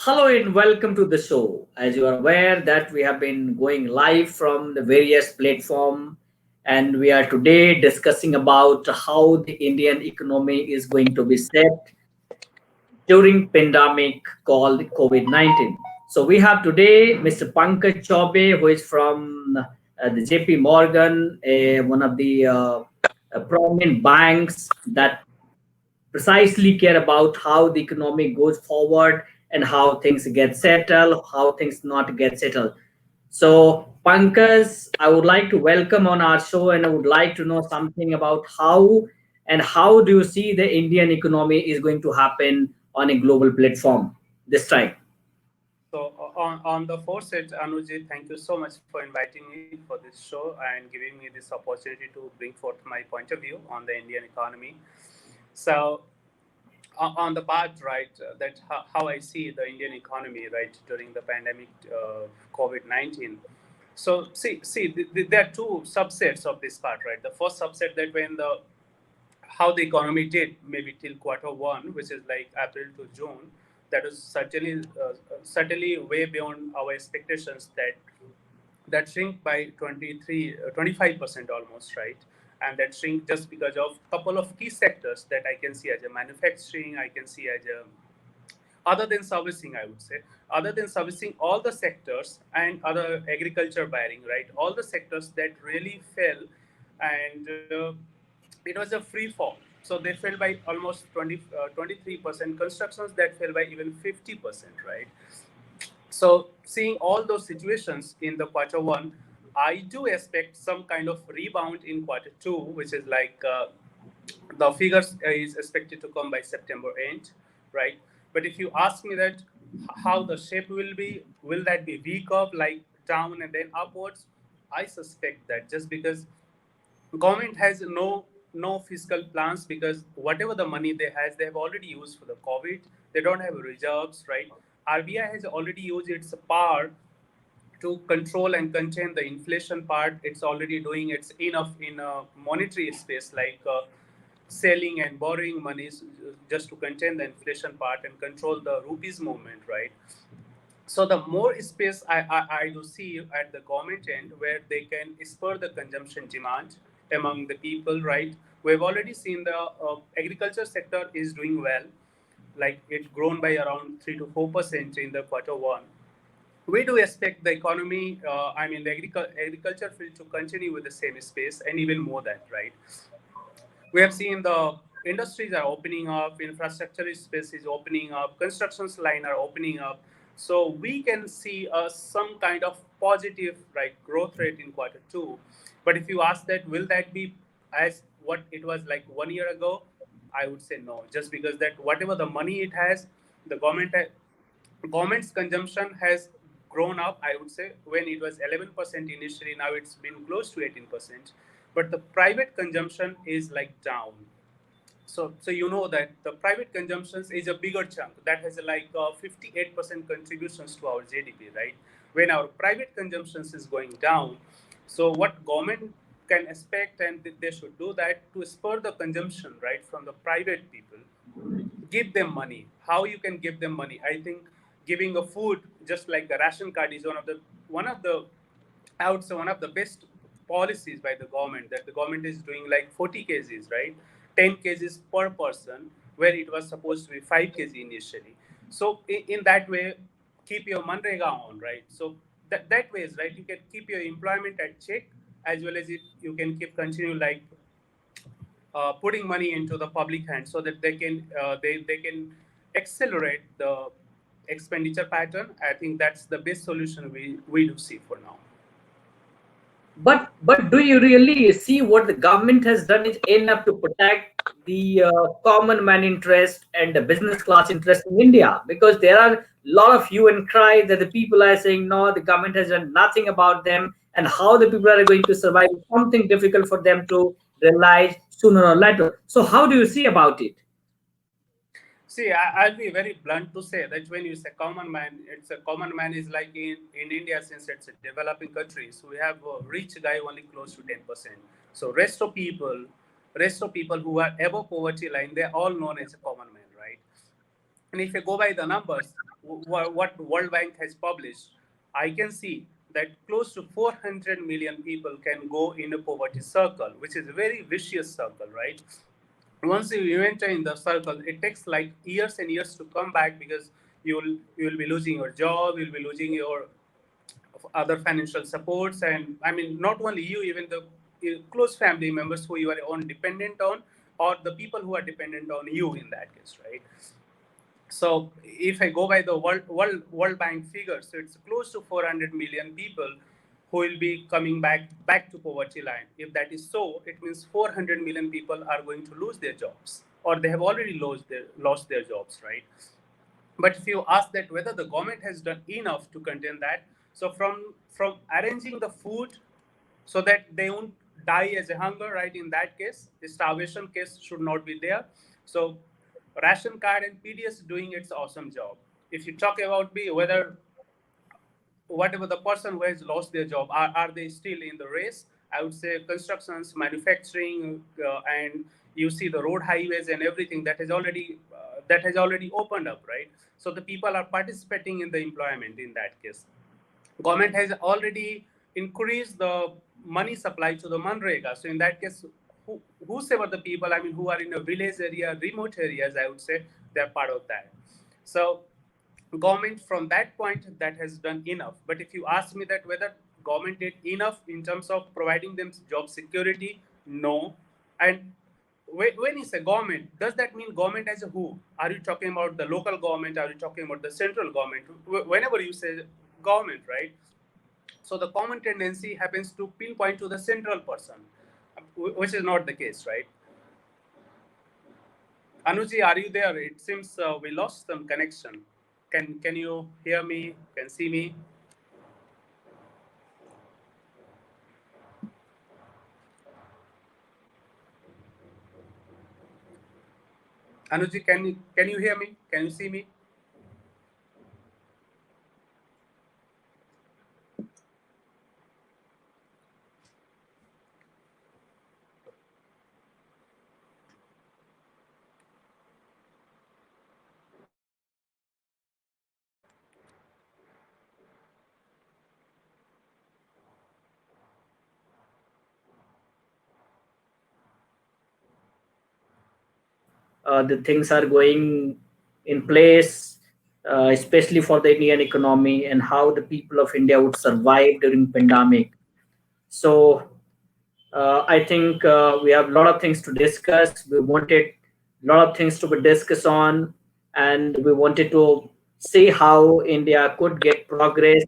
Hello and welcome to the show. As you are aware that we have been going live from the various platform, and we are today discussing about how the Indian economy is going to be set during pandemic called COVID-19. So we have today Mr. Pankaj Chaube, who is from the JP Morgan, one of the prominent banks that precisely care about how the economy goes forward and how things get settled, how things not get settled. So, Pankaj, I would like to welcome on our show, and I would like to know something about how do you see the Indian economy is going to happen on a global platform this time. On the foresight, Anuji, thank you so much for inviting me for this show and giving me this opportunity to bring forth my point of view on the Indian economy. So, on the part, right, that how I see the Indian economy, right, during the pandemic COVID-19. So, there are two subsets of this part, right? The first subset that when the how the economy did maybe till quarter one, which is like April to June, that was certainly way beyond our expectations. That shrink by 25% almost, right? And that shrink just because of couple of key sectors that I can see as a manufacturing, I can see as a other than servicing, I would say, other than servicing all the sectors and other agriculture bearing, right? All the sectors that really fell, and it was a free fall. So they fell by almost 23%. Constructions that fell by even 50%, right? So seeing all those situations in the quarter one, I do expect some kind of rebound in quarter two, which is like the figures is expected to come by September end, right? But if you ask me that how the shape will that be weak up like down and then upwards? I suspect that just because government has no fiscal plans, because whatever the money they have already used for the COVID. They don't have reserves, right? RBI has already used its power to control and contain the inflation part. It's already doing its enough in a monetary space, like selling and borrowing monies just to contain the inflation part and control the rupees movement, right? So the more space I do see at the government end where they can spur the consumption demand among the people, right? We've already seen the agriculture sector is doing well, like it grown by around 3 to 4% in the quarter one. We do expect the economy, the agriculture field to continue with the same space and even more that, right? We have seen the industries are opening up, infrastructure space is opening up, constructions line are opening up. So we can see some kind of positive, right, growth rate in quarter two. But if you ask that, will that be as what it was like 1 year ago? I would say no, just because that whatever the money it has, the government's consumption has grown up. I would say when it was 11% initially, now it's been close to 18%. But the private consumption is like down. So you know that the private consumption is a bigger chunk that has like 58% contributions to our GDP, right? When our private consumption is going down, so what government can expect, and they should do that to spur the consumption, right, from the private people. Give them money. How you can give them money? I think giving a food just like the ration card is one of the I would say one of the best policies by the government, that the government is doing like 40 kgs, right? 10 kgs per person, where it was supposed to be 5 kg initially. So in that way, keep your manrega on, right? So that way is right. You can keep your employment at check, as well as you can keep continue like putting money into the public hands so that they can accelerate the expenditure pattern. I think that's the best solution we do see for now. But do you really see what the government has done is enough to protect the common man interest and the business class interest in India? Because there are a lot of hue and cry that the people are saying no, the government has done nothing about them, and how the people are going to survive is something difficult for them to realize sooner or later. So how do you see about it? See, I'll be very blunt to say that when you say common man, it's a common man is like in India, since it's a developing country, so we have a rich guy only close to 10%. So rest of people who are above poverty line, they're all known as a common man, right? And if I go by the numbers, what World Bank has published, I can see that close to 400 million people can go in a poverty circle, which is a very vicious circle, right? Once you enter in the circle, it takes like years and years to come back, because you will be losing your job, you'll be losing your other financial supports, and I mean not only you, even the close family members who you are on dependent on, or the people who are dependent on you in that case, right? So if I go by the World Bank figures, so it's close to 400 million people who will be coming back to poverty line. If that is so, it means 400 million people are going to lose their jobs, or they have already lost their jobs, right? But if you ask that whether the government has done enough to contain that, so from arranging the food so that they won't die as a hunger, right? In that case, the starvation case should not be there. So ration card and PDS doing its awesome job. If you talk about whether whatever the person who has lost their job, are they still in the race? I would say constructions, manufacturing, and you see the road highways and everything that has already opened up, right? So the people are participating in the employment in that case. Government has already increased the money supply to the Manrega. So in that case, whosoever the people, I mean, who are in a village area, remote areas, I would say they're part of that. So government from that point that has done enough. But if you ask me that whether government did enough in terms of providing them job security, no. And when you say government, does that mean government as a who? Are you talking about the local government? Are you talking about the central government? Whenever you say government, right? So the common tendency happens to pinpoint to the central person, which is not the case, right? Anuji, are you there? It seems we lost some connection. Can you hear me? Can see me? Anuji, can you hear me? Can you see me? The things are going in place, especially for the Indian economy and how the people of India would survive during pandemic. So I think we have a lot of things to discuss. We wanted a lot of things to be discussed on, and we wanted to see how India could get progress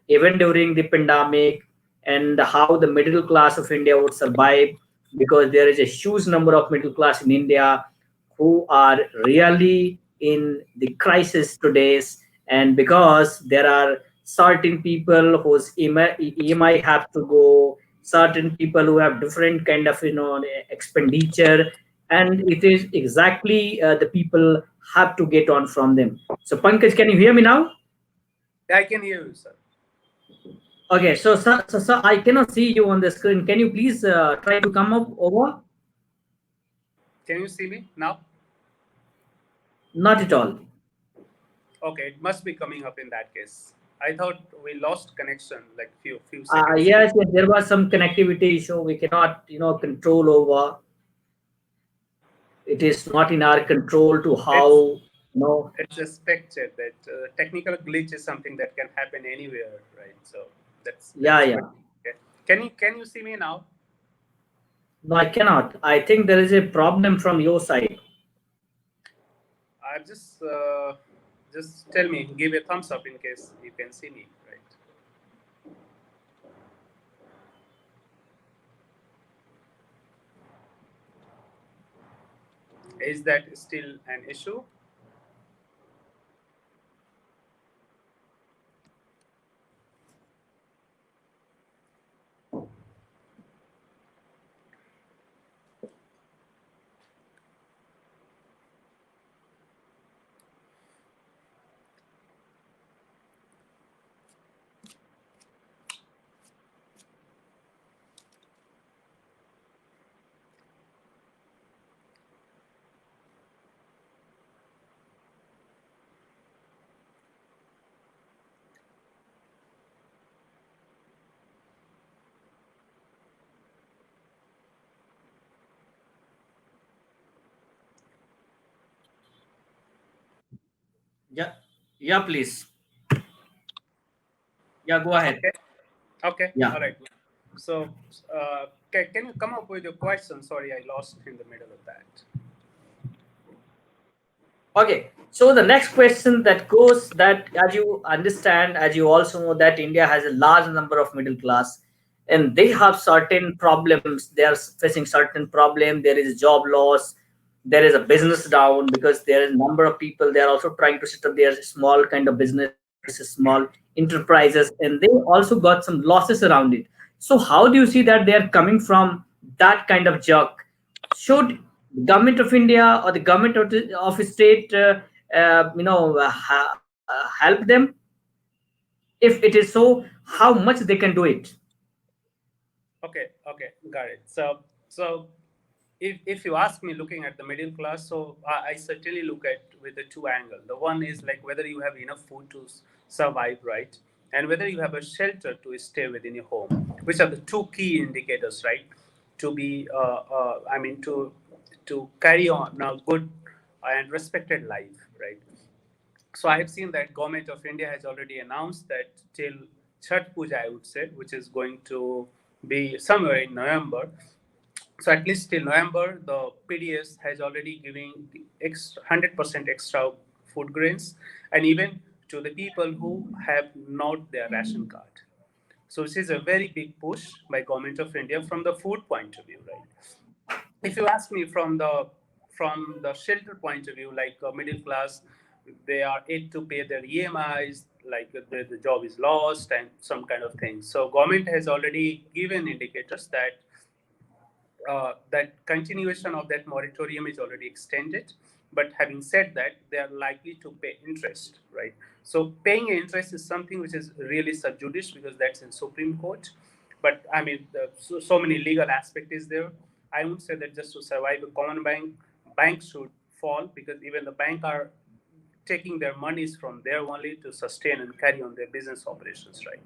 even during the pandemic, and how the middle class of India would survive, because there is a huge number of middle class in India who are really in the crisis today, and because there are certain people whose EMI have to go, certain people who have different kind of expenditure, and it is exactly the people have to get on from them. So Pankaj, can you hear me now? I can hear you, sir. Okay, so I cannot see you on the screen. Can you please try to come up over? Can you see me now? Not at all. Okay, it must be coming up in that case. I thought we lost connection like few seconds Yes, ago. yes, there was some connectivity issue. We cannot, control over. It is not in our control to how, It's you know. it's expected that technical glitch is something that can happen anywhere, right? So Yeah, that's pretty yeah. okay. Can you see me now? No, I cannot. I think there is a problem from your side. Just tell me, give a thumbs up in case you can see me, right? Is that still an issue? Yeah, yeah, please. Yeah, go ahead. Okay. Okay. Yeah. All right. So, can you come up with your question? Sorry, I lost in the middle of that. Okay, so the next question that goes that, as you understand, as you also know, that India has a large number of middle class, and they have certain problems. They are facing certain problem. There is job loss. There is a business down because there is a number of people. They are also trying to set up their small kind of business, small enterprises, and they also got some losses around it. So how do you see that they are coming from that kind of jerk? Should government of India or the government of a state, help them? If it is so, how much they can do it? Okay, okay, got it. So if you ask me, looking at the middle class, so I certainly look at with the two angle. The one is like whether you have enough food to survive, right, and whether you have a shelter to stay within your home, which are the two key indicators, right, to be, I mean, to carry on a good and respected life, right. So I have seen that government of India has already announced that till Chhat Puja, I would say, which is going to be somewhere in November. So at least till November, the PDS has already given 100% extra food grains, and even to the people who have not their ration card. So this is a very big push by government of India from the food point of view, right? If you ask me from the shelter point of view, like middle class, they are able to pay their EMIs, like the job is lost and some kind of things. So government has already given indicators that that continuation of that moratorium is already extended. But having said that, they are likely to pay interest, right? So paying interest is something which is really sub judice because that's in Supreme Court. But I mean, so many legal aspect is there. I would say that just to survive a common bank should fall because even the bank are taking their monies from there only to sustain and carry on their business operations, right?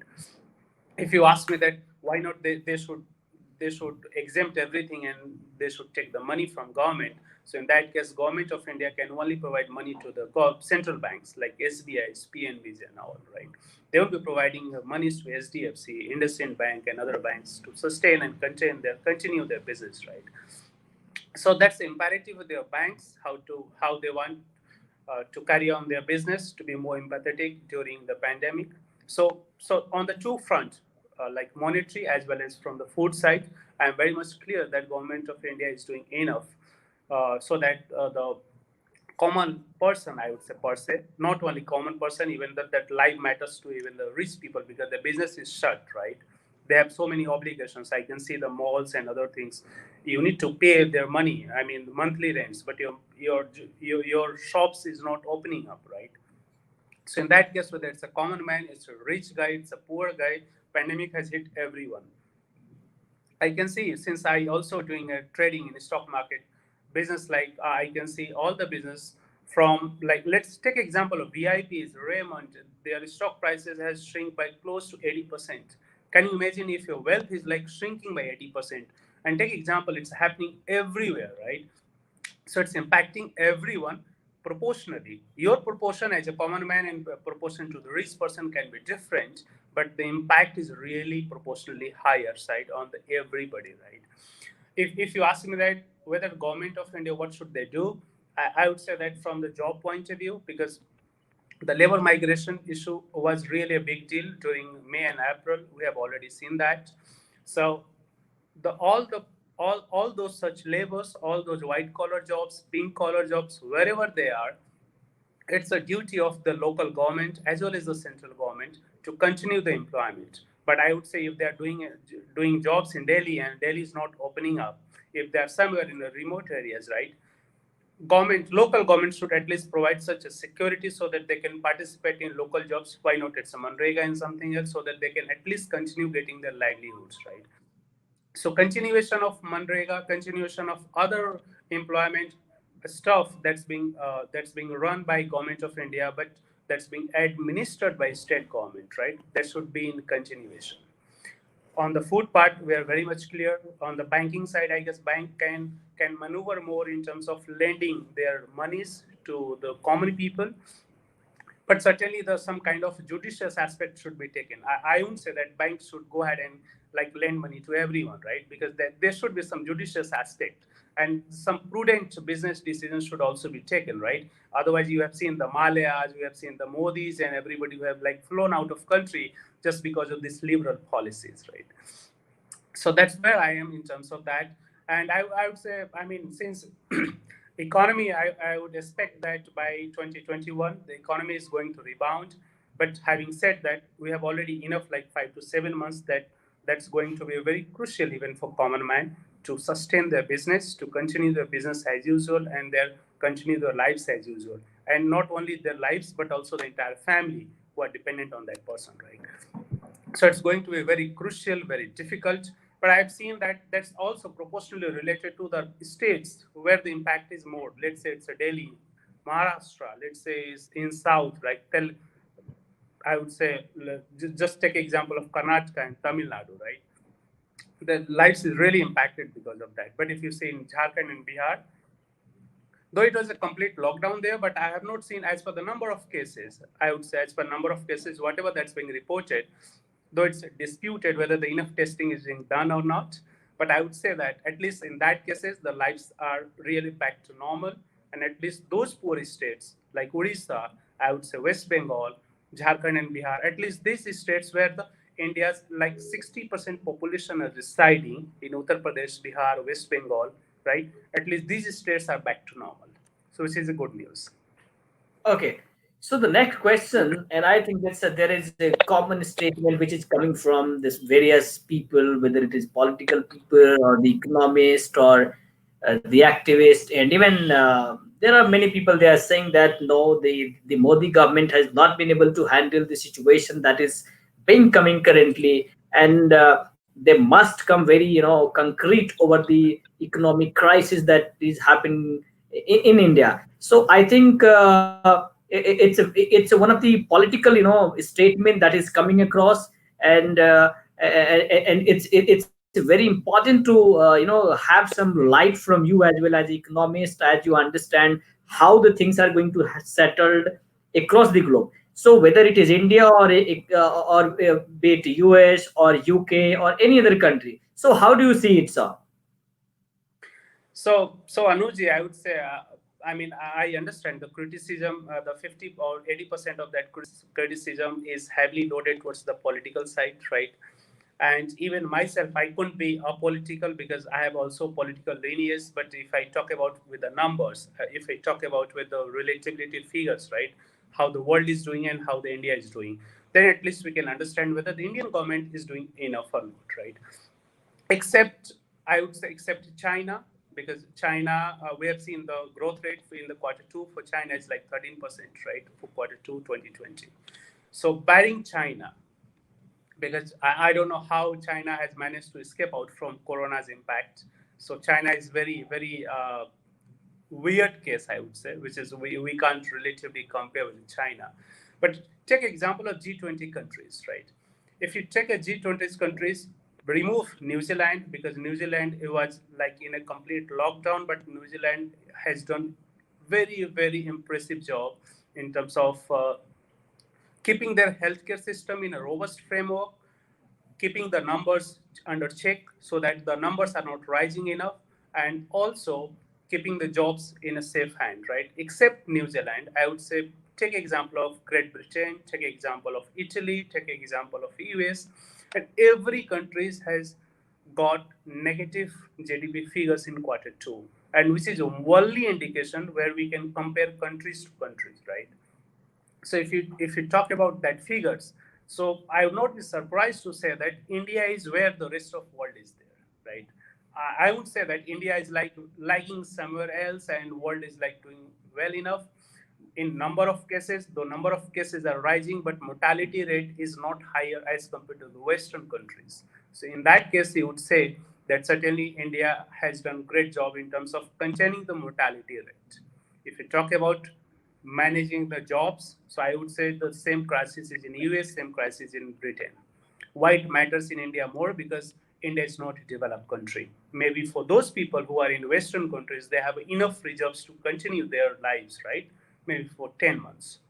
If you ask me that why not they should exempt everything and they should take the money from government. So in that case, government of India can only provide money to the central banks like SBI's, PNBs and all, right? They will be providing monies to SDFC, IndusInd Bank and other banks to sustain and continue their business, right? So that's imperative with their banks how they want to carry on their business to be more empathetic during the pandemic. So on the two front, like monetary as well as from the food side, I'm very much clear that government of India is doing enough so that the common person, I would say per se, not only common person, even that life matters to even the rich people because the business is shut, right? They have so many obligations. I can see the malls and other things. You need to pay their money. I mean, monthly rents, but your shops is not opening up, right? So in that case, whether it's a common man, it's a rich guy, it's a poor guy, pandemic has hit everyone. I can see since I also doing a trading in the stock market business, like I can see all the business from like let's take example of VIPs, Raymond, their stock prices has shrink by close to 80%. Can you imagine if your wealth is like shrinking by 80%? And take example, it's happening everywhere, right? So it's impacting everyone proportionally. Your proportion as a common man and proportion to the rich person can be different, but the impact is really proportionally higher side on the everybody, right? If you ask me that whether government of India, what should they do? I would say that from the job point of view, because the labor migration issue was really a big deal during May and April. We have already seen that. So the all those such labors, all those white collar jobs, pink collar jobs, wherever they are, it's a duty of the local government as well as the central government to continue the employment. But I would say if they are doing jobs in Delhi and Delhi is not opening up, if they are somewhere in the remote areas, right? Local government should at least provide such a security so that they can participate in local jobs. Why not it's a Manrega and something else so that they can at least continue getting their livelihoods, right? So continuation of Manrega, continuation of other employment stuff that's being run by government of India, but that's being administered by state government, right? That should be in continuation. On the food part, we are very much clear. On the banking side, I guess bank can maneuver more in terms of lending their monies to the common people. but certainly there's some kind of judicious aspect should be taken. I wouldn't say that banks should go ahead and like lend money to everyone, right? Because there should be some judicious aspect, and some prudent business decisions should also be taken, right? Otherwise, you have seen the Malayas, we have seen the Modis, and everybody who have like flown out of country just because of these liberal policies, right? So that's where I am in terms of that. And I would say, I mean, since economy, I would expect that by 2021, the economy is going to rebound. But having said that, we have already enough like 5 to 7 months that's going to be very crucial even for common man to sustain their business, to continue their business as usual, and their continue their lives as usual. And not only their lives, but also the entire family who are dependent on that person, right? So it's going to be very crucial, very difficult. But I've seen that that's also proportionally related to the states where the impact is more. Let's say it's a Delhi, Maharashtra. Let's say it's in South, like I would say, just take example of Karnataka and Tamil Nadu, right? The lives is really impacted because of that. But if you see in Jharkhand and Bihar, though it was a complete lockdown there, but I have not seen, as per the number of cases, I would say as per number of cases, whatever that's being reported, though it's disputed whether the enough testing is being done or not, but I would say that at least in that cases, the lives are really back to normal. And at least those poor states like Odisha, I would say West Bengal, Jharkhand and Bihar, at least these states where the India's like 60% population are residing in Uttar Pradesh, Bihar, West Bengal, right? At least these states are back to normal. So which is a good news. Okay. So the next question, and I think there is a common statement which is coming from this various people, whether it is political people or the economist or the activist, and even there are many people they are saying that no, the Modi government has not been able to handle the situation that is being coming currently, and they must come very concrete over the economic crisis that is happening in India. So I think it's one of the political statement that is coming across, and it's very important to have some light from you as well as economist, as you understand how the things are going to settled across the globe. So whether it is India or be it US or UK or any other country, so how do you see it, sir? So Anuji, I would say, I mean, I understand the criticism, the 50 or 80% of that criticism is heavily loaded towards the political side, right? And even myself, I couldn't be apolitical because I have also political lineage. But if I talk about with the numbers, if I talk about with the relatability figures, right, how the world is doing and how the India is doing, then at least we can understand whether the Indian government is doing enough or not, right? Except, I would say, except China, because China, we have seen the growth rate in the quarter two for China is like 13%, right, for quarter two 2020. So barring China, because I don't know how China has managed to escape out from Corona's impact. So China is very, very weird case, I would say, which is we can't relatively compare with China. But take example of G20 countries, right? If you take a G20 countries, remove New Zealand, because New Zealand it was like in a complete lockdown, but New Zealand has done very, very impressive job in terms of keeping their healthcare system in a robust framework, keeping the numbers under check so that the numbers are not rising enough, and also keeping the jobs in a safe hand, right? Except New Zealand, I would say take example of Great Britain, take example of Italy, take example of US, and every country has got negative GDP figures in quarter two, and which is a worldly indication where we can compare countries to countries, right? So if you talk about that figures, so I would not be surprised to say that India is where the rest of world is there, right? I would say that India is like lagging somewhere else, and world is like doing well enough in number of cases. The number of cases are rising, but mortality rate is not higher as compared to the Western countries. So in that case, you would say that certainly India has done great job in terms of containing the mortality rate. If you talk about managing the jobs, so I would say the same crisis is in US, same crisis in Britain. Why it matters in India more? Because India is not a developed country. Maybe for those people who are in Western countries, they have enough reserves to continue their lives, right? Maybe for 10 months.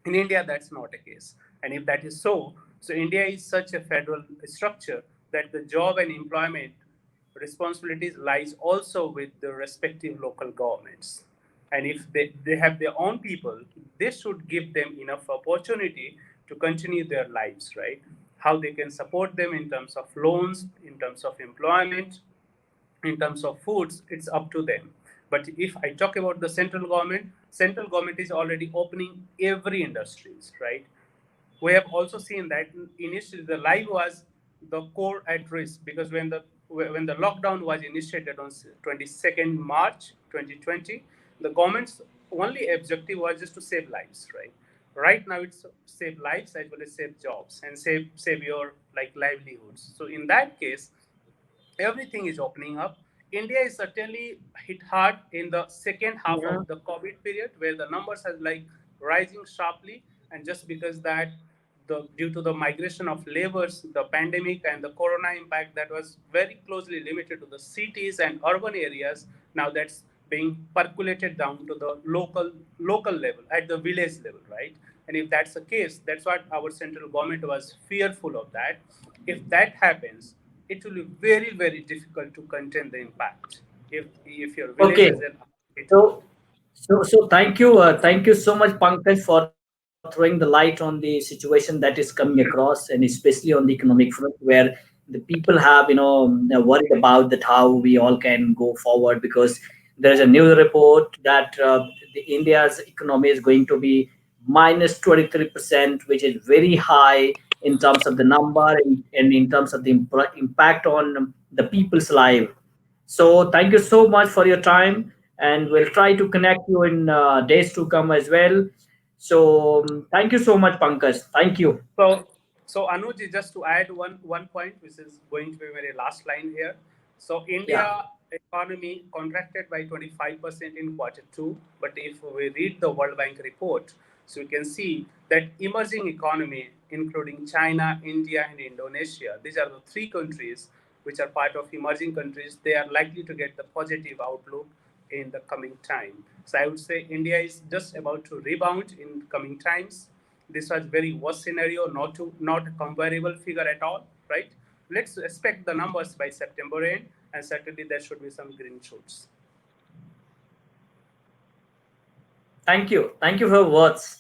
In India, that's not a case. And if that is so, so India is such a federal structure that the job and employment responsibilities lies also with the respective local governments. And if they have their own people, they should give them enough opportunity to continue their lives, right? How they can support them in terms of loans, in terms of employment, in terms of foods, it's up to them. But if I talk about the central government is already opening every industries, right? We have also seen that initially the life was the core at risk, because when the lockdown was initiated on 22nd March 2020, the government's only objective was just to save lives, right? Right now it's save lives as well as save jobs and save your like livelihoods. So in that case, everything is opening up. India is certainly hit hard in the second half of the COVID period, where the numbers are like rising sharply, and just because that the due to the migration of labors, the pandemic and the corona impact that was very closely limited to the cities and urban areas, now that's being percolated down to the local level, at the village level, right? And if that's the case, that's what our central government was fearful of, that if that happens, it will be very very difficult to contain the impact if your village Okay. has an hit. So thank you so much, Pankaj, for throwing the light on the situation that is coming across, and especially on the economic front, where the people have, they're worried about that how we all can go forward, because there's a news report that the India's economy is going to be minus 23%, which is very high in terms of the number, and in terms of the impact on the people's life. So thank you so much for your time, and we'll try to connect you in days to come as well. So thank you so much, Pankaj. Thank you. So Anuj, just to add one point, which is going to be my last line here. So India Yeah. economy contracted by 25% in quarter 2, but if we read the World Bank report, so you can see that emerging economy, including China, India, and Indonesia, these are the three countries which are part of emerging countries. They are likely to get the positive outlook in the coming time. So I would say India is just about to rebound in coming times. This was very worst scenario, not a comparable figure at all, right? Let's expect the numbers by September end, and certainly there should be some green shoots. Thank you. Thank you for your words.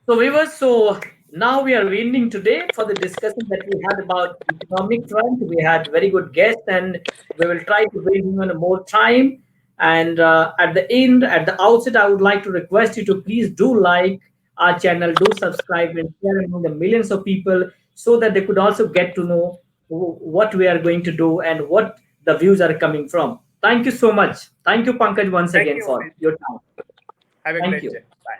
So viewers, so now we are ending today for the discussion that we had about economic front. We had very good guests, and we will try to bring you in more time. And at the end, at the outset, I would like to request you to please do like our channel, do subscribe, and share among the millions of people, so that they could also get to know what we are going to do and what the views are coming from. Thank you so much. Thank you, Pankaj, once Thank again you, for Amit. your time. Have a Thank great you. day. Bye.